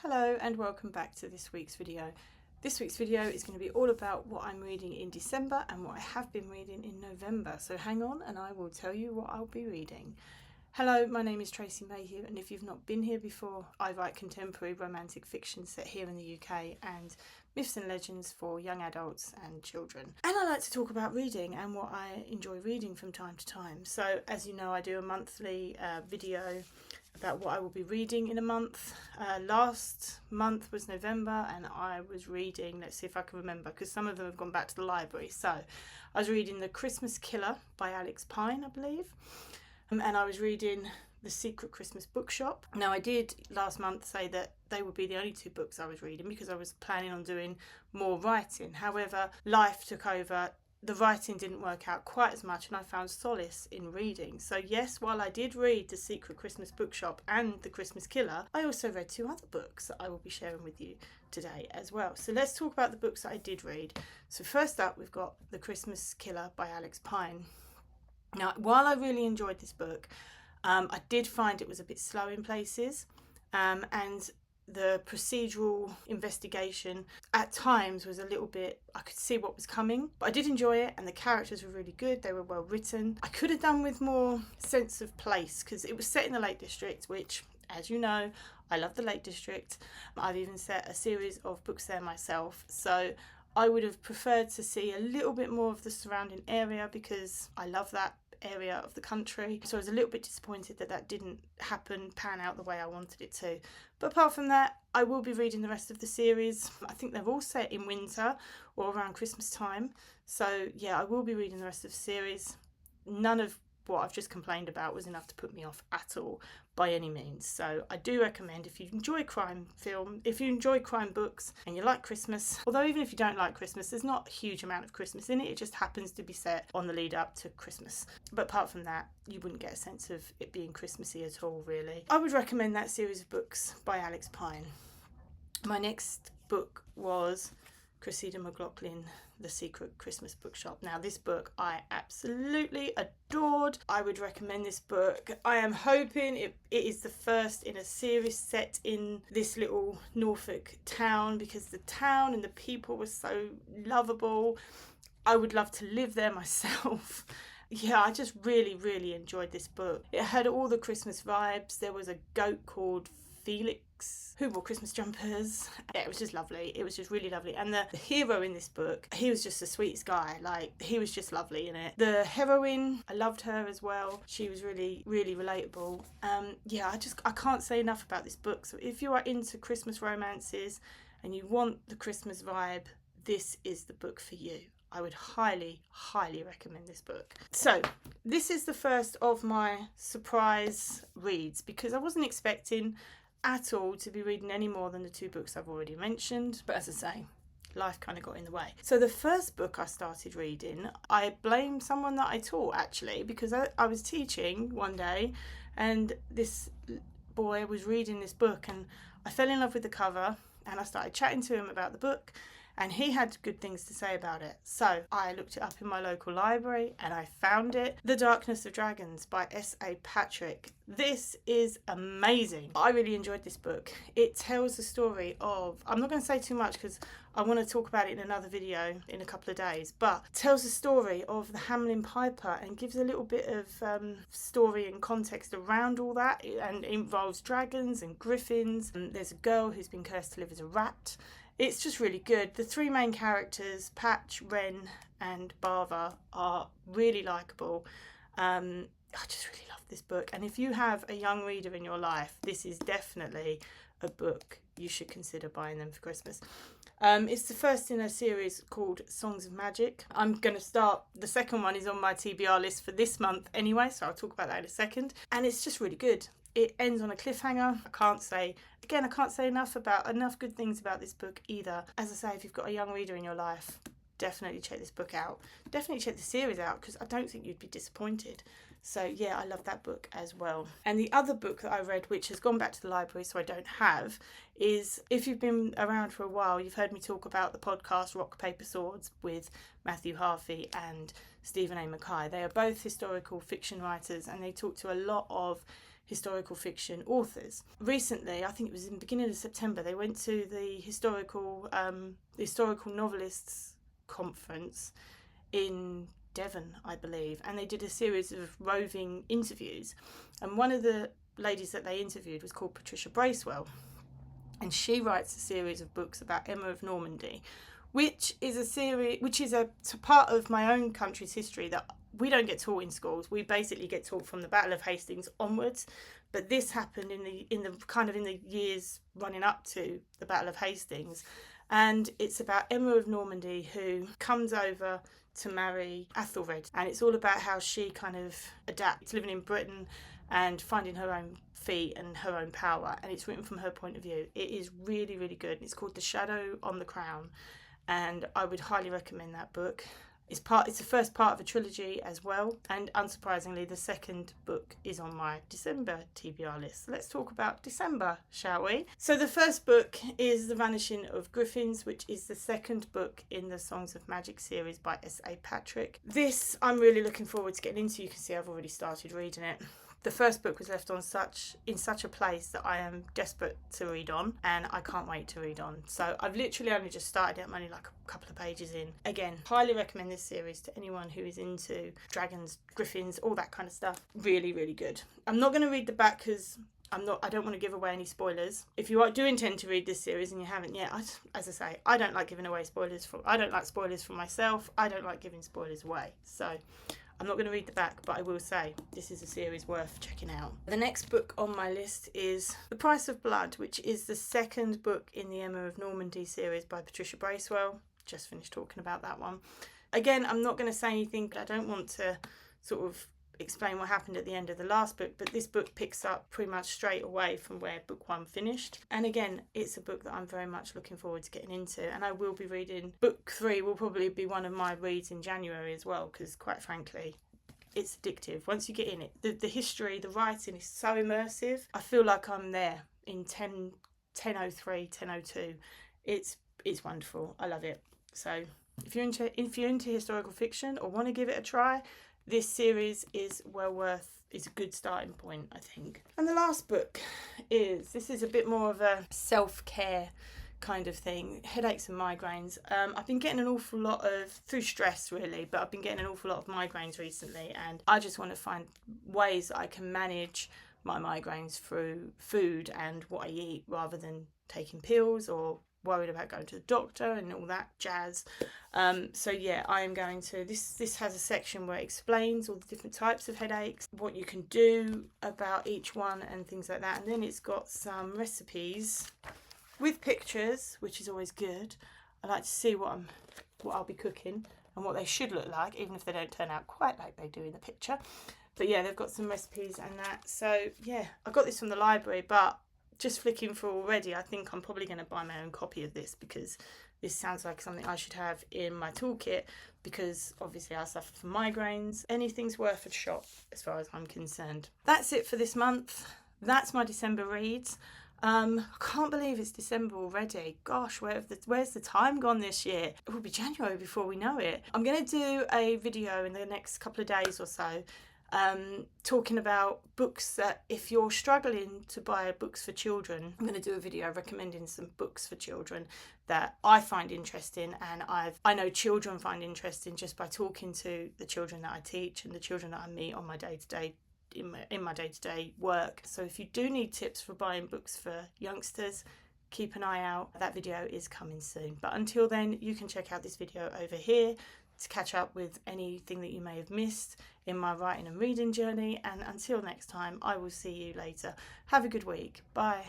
Hello and welcome back to this week's video. This week's video is going to be all about what I'm reading in December and what I have been reading in November. So hang on and I will tell you what I'll be reading. Hello, my name is Tracy Mayhew, and if you've not been here before, I write contemporary romantic fiction set here in the UK and myths and legends for young adults and children. And I like to talk about reading and what I enjoy reading from time to time. So as you know, I do a monthly video about what I will be reading in a month. Last month was November and I was reading, let's see if I can remember, because some of them have gone back to the library. So I was reading The Christmas Killer by Alex Pine, I believe. And I was reading The Secret Christmas Bookshop. Now I did last month say that they would be the only two books I was reading because I was planning on doing more writing. However, life took over. The writing didn't work out quite as much and I found solace in reading. So yes, while I did read The Secret Christmas Bookshop and The Christmas Killer, I also read two other books that I will be sharing with you today as well. So let's talk about the books that I did read. So first up, we've got The Christmas Killer by Alex Pine. Now, while I really enjoyed this book, I did find it was a bit slow in places, and the procedural investigation at times was a little bit, I could see what was coming, but I did enjoy it and the characters were really good, they were well written. I could have done with more sense of place because it was set in the Lake District, which, as you know, I love the Lake District. I've even set a series of books there myself, so I would have preferred to see a little bit more of the surrounding area because I love that area of the country. So I was a little bit disappointed that that didn't pan out the way I wanted it to. But apart from that, I will be reading the rest of the series. I think they're all set in winter or around Christmas time. So yeah, I will be reading the rest of the series. None of what I've just complained about was enough to put me off at all by any means. So I do recommend, if you enjoy crime film, if you enjoy crime books and you like Christmas, although even if you don't like Christmas, there's not a huge amount of Christmas in it, it just happens to be set on the lead up to Christmas. But apart from that, you wouldn't get a sense of it being Christmassy at all, really. I would recommend that series of books by Alex Pine. My next book was Cressida McLaughlin, The Secret Christmas Bookshop. Now this book I absolutely adored. I would recommend this book. I am hoping it is the first in a series set in this little Norfolk town because the town and the people were so lovable. I would love to live there myself. Yeah, I just really enjoyed this book. It had all the Christmas vibes. There was a goat called Felix who wore Christmas jumpers. Yeah, it was just lovely. It was just really lovely. And the hero in this book, he was just the sweetest guy. Like, he was just lovely in it. The heroine, I loved her as well. She was really relatable. Yeah, I can't say enough about this book. So if you are into Christmas romances and you want the Christmas vibe, this is the book for you. I would highly recommend this book. So this is the first of my surprise reads because I wasn't expecting at all to be reading any more than the two books I've already mentioned. But as I say, life kind of got in the way. So the first book I started reading, I blame someone that I taught actually, because I was teaching one day and this boy was reading this book and I fell in love with the cover and I started chatting to him about the book. And he had good things to say about it. So I looked it up in my local library and I found it. The Darkness of Dragons by S.A. Patrick. This is amazing. I really enjoyed this book. It tells the story of, I'm not going to say too much because I want to talk about it in another video in a couple of days, but it tells the story of the Hamelin Piper and gives a little bit of story and context around all that, and it involves dragons and griffins. And there's a girl who's been cursed to live as a rat. It's just really good. The three main characters, Patch, Wren and Bava, are really likeable. I just really love this book. And if you have a young reader in your life, this is definitely a book you should consider buying them for Christmas. It's the first in a series called Songs of Magic. I'm going to start, the second one is on my TBR list for this month anyway, so I'll talk about that in a second. And it's just really good. It ends on a cliffhanger. I can't say enough good things about this book either. As I say, if you've got a young reader in your life, definitely check this book out. Definitely check the series out because I don't think you'd be disappointed. So yeah, I love that book as well. And the other book that I read, which has gone back to the library so I don't have, is, if you've been around for a while, you've heard me talk about the podcast Rock, Paper, Swords with Matthew Harvey and Stephen A. Mackay. They are both historical fiction writers and they talk to a lot of historical fiction authors. Recently, I think it was in the beginning of September, they went to the historical novelists conference in Devon, I believe, and they did a series of roving interviews. And one of the ladies that they interviewed was called Patricia Bracewell, and she writes a series of books about Emma of Normandy, which is a part of my own country's history that we don't get taught in schools. We basically get taught from the Battle of Hastings onwards, but this happened in the years running up to the Battle of Hastings, and it's about Emma of Normandy who comes over to marry Athelred, and it's all about how she kind of adapts living in Britain and finding her own feet and her own power, and it's written from her point of view. It is really, really good. It's called The Shadow on the Crown, and I would highly recommend that book. It's the first part of a trilogy as well, and unsurprisingly the second book is on my December TBR list. So let's talk about December, shall we? So the first book is The Vanishing of Griffins, which is the second book in the Songs of Magic series by S.A. Patrick. This I'm really looking forward to getting into. You can see I've already started reading it. The first book was left in such a place that I am desperate to read on, and I can't wait to read on. So I've literally only just started it. I'm only like a couple of pages in. Again, highly recommend this series to anyone who is into dragons, griffins, all that kind of stuff. Really, really good. I'm not going to read the back because I don't want to give away any spoilers. If you do intend to read this series and you haven't yet, as I say, I don't like giving away spoilers. I don't like spoilers for myself. I don't like giving spoilers away. So I'm not going to read the back, but I will say this is a series worth checking out. The next book on my list is The Price of Blood, which is the second book in the Emma of Normandy series by Patricia Bracewell. Just finished talking about that one. Again, I'm not going to say anything. I don't want to sort of explain what happened at the end of the last book, but this book picks up pretty much straight away from where book one finished. And again, it's a book that I'm very much looking forward to getting into, and I will be reading book 3. Will probably be one of my reads in January as well, because quite frankly it's addictive. Once you get in it, the history, the writing is so immersive. I feel like I'm there in 1003, 1002. It's wonderful. I love it. So if you're into historical fiction or want to give it a try, this series is a good starting point, I think. And the last book this is a bit more of a self-care kind of thing, headaches and migraines. I've been getting an awful lot through stress really, but I've been getting an awful lot of migraines recently, and I just want to find ways that I can manage my migraines through food and what I eat, rather than taking pills or worried about going to the doctor and all that jazz. So yeah, I am going to this has a section where it explains all the different types of headaches, what you can do about each one and things like that, and then it's got some recipes with pictures, which is always good. I like to see what I'll be cooking and what they should look like, even if they don't turn out quite like they do in the picture. But yeah, they've got some recipes and that. So yeah, I got this from the library, but just flicking through already, I think I'm probably going to buy my own copy of this, because this sounds like something I should have in my toolkit, because obviously I suffer from migraines. Anything's worth a shot as far as I'm concerned. That's it for this month. That's my December reads. I can't believe it's December already. Gosh, where's the time gone this year? It will be January before we know it. I'm going to do a video in the next couple of days or so, talking about books that, if you're struggling to buy books for children, I'm going to do a video recommending some books for children that I find interesting, and I know children find interesting just by talking to the children that I teach and the children that I meet on my day-to-day in my day-to-day work. So if you do need tips for buying books for youngsters, keep an eye out. That video is coming soon. But until then, you can check out this video over here to catch up with anything that you may have missed in my writing and reading journey. And until next time, I will see you later. Have a good week. Bye.